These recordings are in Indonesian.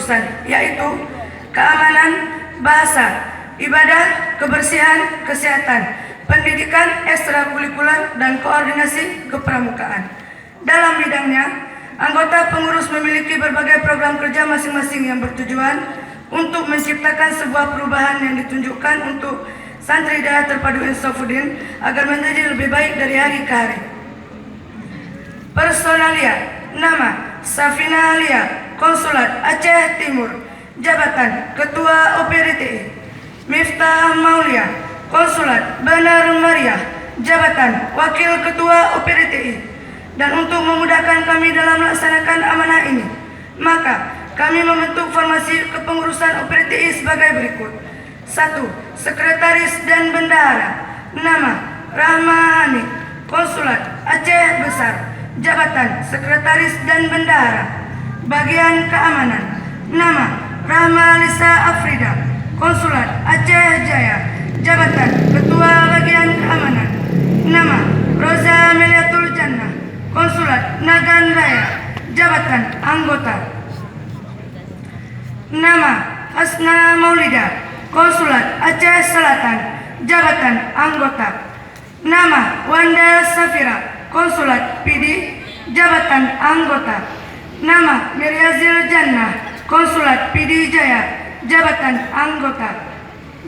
kepengurusan, yaitu keamanan, bahasa, ibadah, kebersihan, kesehatan, pendidikan ekstrakurikuler, dan koordinasi kepramukaan. Dalam bidangnya, anggota pengurus memiliki berbagai program kerja masing-masing yang bertujuan untuk menciptakan sebuah perubahan yang ditunjukkan untuk santri Daya Terpadu Insafudin agar menjadi lebih baik dari hari ke hari. Personalia: nama Safina Alia, Konsulat Aceh Timur. Jabatan Ketua OPDTI. Miftah Maulia, Konsulat Bandar Maria. Jabatan Wakil Ketua OPDTI. Dan untuk memudahkan kami dalam melaksanakan amanah ini, maka kami membentuk formasi kepengurusan OPDTI sebagai berikut. 1. Sekretaris dan Bendahara. Nama Rahma Hani, Konsulat Aceh Besar. Jabatan Sekretaris dan Bendahara. Bagian Keamanan. Nama Rahma Lisa Afrida, Konsulat Aceh Jaya. Jabatan Ketua Bagian Keamanan. Nama Roza Meliatul Jannah, Konsulat Nagan Raya. Jabatan Anggota. Nama Hasna Maulida, Konsulat Aceh Selatan. Jabatan Anggota. Nama Wanda Safira, Konsulat PD. Jabatan Anggota. Nama Miryazil Jannah, Konsulat PD Jaya. Jabatan Anggota.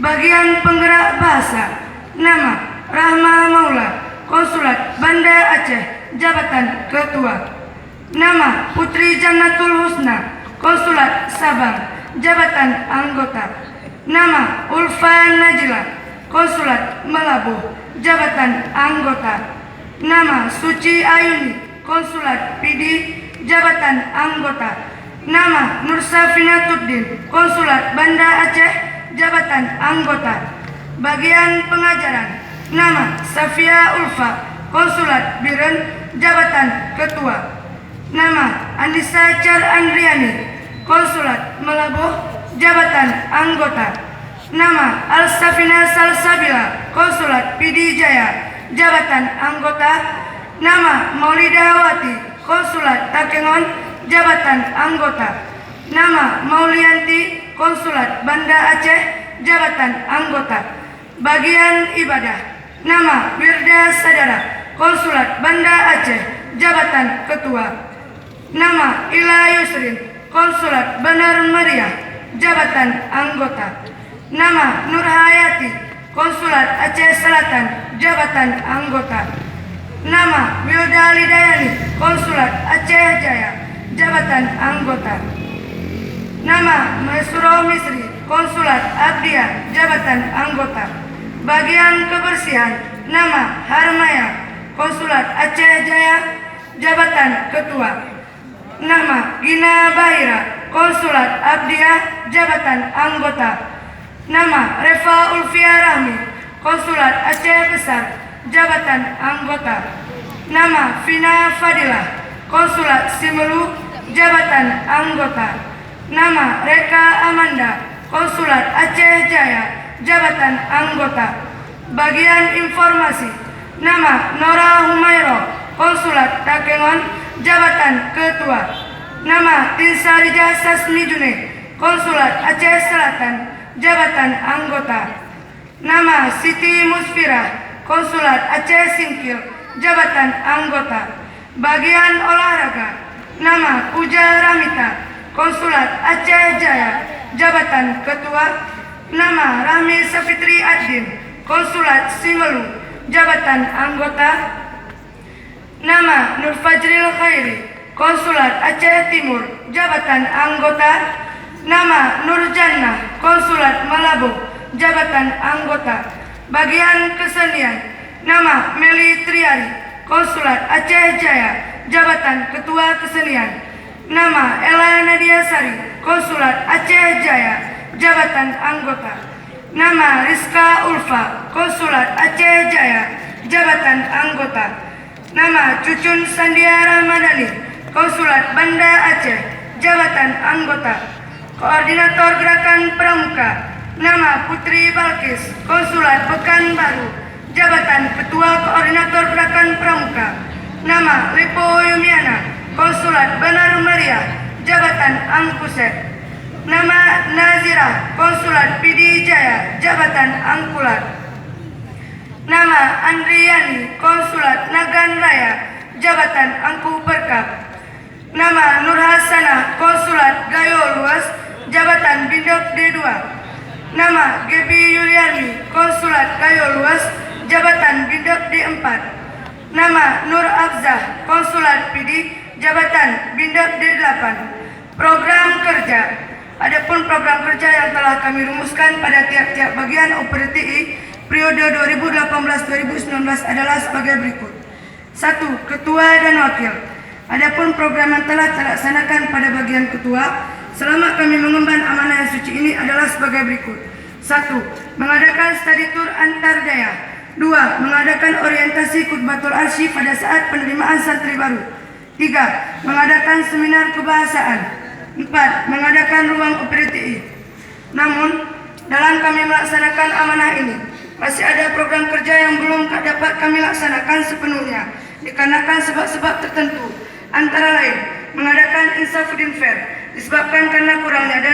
Bagian Penggerak Bahasa. Nama Rahma Maula, Konsulat Banda Aceh. Jabatan Ketua. Nama Putri Jannatul Husna, Konsulat Sabang. Jabatan Anggota. Nama Ulfa Najila, Konsulat Melabuh. Jabatan Anggota. Nama Suci Ayuni, Konsulat PD. Jabatan Anggota. Nama Nur Safinatuddin, Konsulat Banda Aceh. Jabatan Anggota. Bagian Pengajaran. Nama Safia Ulfa, Konsulat Biren. Jabatan Ketua. Nama Anissa Char Andriani, Konsulat Melabuh. Jabatan Anggota. Nama Al-Safina Salsabila, Konsulat PD Jaya. Jabatan Anggota. Nama Maulidawati, Konsulat Takengon. Jabatan Anggota. Nama Maulianti, Konsulat Banda Aceh. Jabatan Anggota. Bagian Ibadah. Nama Wirda Sadara, Konsulat Banda Aceh. Jabatan Ketua. Nama Ila Yusrin, Konsulat Bandar Maria. Jabatan Anggota. Nama Nur Hayati, Konsulat Aceh Selatan. Jabatan Anggota. Nama Wilda Lidayani, Konsulat Aceh Jaya. Jabatan Anggota. Nama Maisuro Misri, Konsulat Abdiya. Jabatan Anggota. Bagian Kebersihan. Nama Harmaya, Konsulat Aceh Jaya. Jabatan Ketua. Nama Gina Bahira, Konsulat Abdiya. Jabatan Anggota. Nama Reva Ulfia Rahmi, Konsulat Aceh Besar. Jabatan Anggota. Nama Vina Fadilah, Konsulat Simelu. Jabatan Anggota. Nama Reka Amanda, Konsulat Aceh Jaya. Jabatan Anggota. Bagian Informasi. Nama Nora Humairo, Konsulat Takengon. Jabatan Ketua. Nama Tinsarija Sasmi June, Konsulat Aceh Selatan. Jabatan Anggota. Nama Siti Musfira, Konsulat Aceh Singkil. Jabatan Anggota. Bagian Olahraga. Nama Puja Ramita, Konsulat Aceh Jaya. Jabatan Ketua. Nama Rahmi Safitri Addin, Konsulat Simelu. Jabatan Anggota. Nama Nur Fajril Khairi, Konsulat Aceh Timur. Jabatan Anggota. Nama Nur Jannah, Konsulat Melabuh. Jabatan Anggota. Bagian Kesenian. Nama Meli Triari, Konsulat Aceh Jaya. Jabatan Ketua Kesenian. Nama Ella Nadia Sari, Konsulat Aceh Jaya. Jabatan Anggota. Nama Rizka Ulfa, Konsulat Aceh Jaya. Jabatan Anggota. Nama Cucun Sandiara Madani, Konsulat Banda Aceh. Jabatan Anggota. Koordinator Gerakan Pramuka. Nama Putri Balkis, Konsulat Pekanbaru. Jabatan Ketua Koordinator Gerakan Pramuka. Nama Lipo Yumiana, Konsulat Bandar Maria. Jabatan Angkuset. Nama Nazira, Konsulat PD Jaya, Jabatan Angkulat. Nama Andriani, Konsulat Nagan Raya, Jabatan Angku Perkap. Nama Nur Hasanah, Konsulat Gayo Luas, Jabatan Bindok D2. Nama Gebi Yuliani, Konsulat Gayo Luas, Jabatan Bindok D4. Nama Nur Abzah, Konsulat PD, Jabatan Bindok D8. Program kerja. Adapun program kerja yang telah kami rumuskan pada tiap-tiap bagian OPRTI periode 2018-2019 adalah sebagai berikut. 1. Ketua dan Wakil. Adapun program yang telah terlaksanakan pada bagian ketua selama kami mengemban amanah yang suci ini adalah sebagai berikut. 1. Mengadakan study tour antar daya. 2. Mengadakan orientasi khutbatul arsy pada saat penerimaan santri baru. 3. Mengadakan seminar kebahasaan. 4. Mengadakan ruang OPRTI. Namun, dalam kami melaksanakan amanah ini, masih ada program kerja yang belum dapat kami laksanakan sepenuhnya, dikarenakan sebab-sebab tertentu, antara lain, mengadakan Insafudin Fair, disebabkan karena kurangnya dana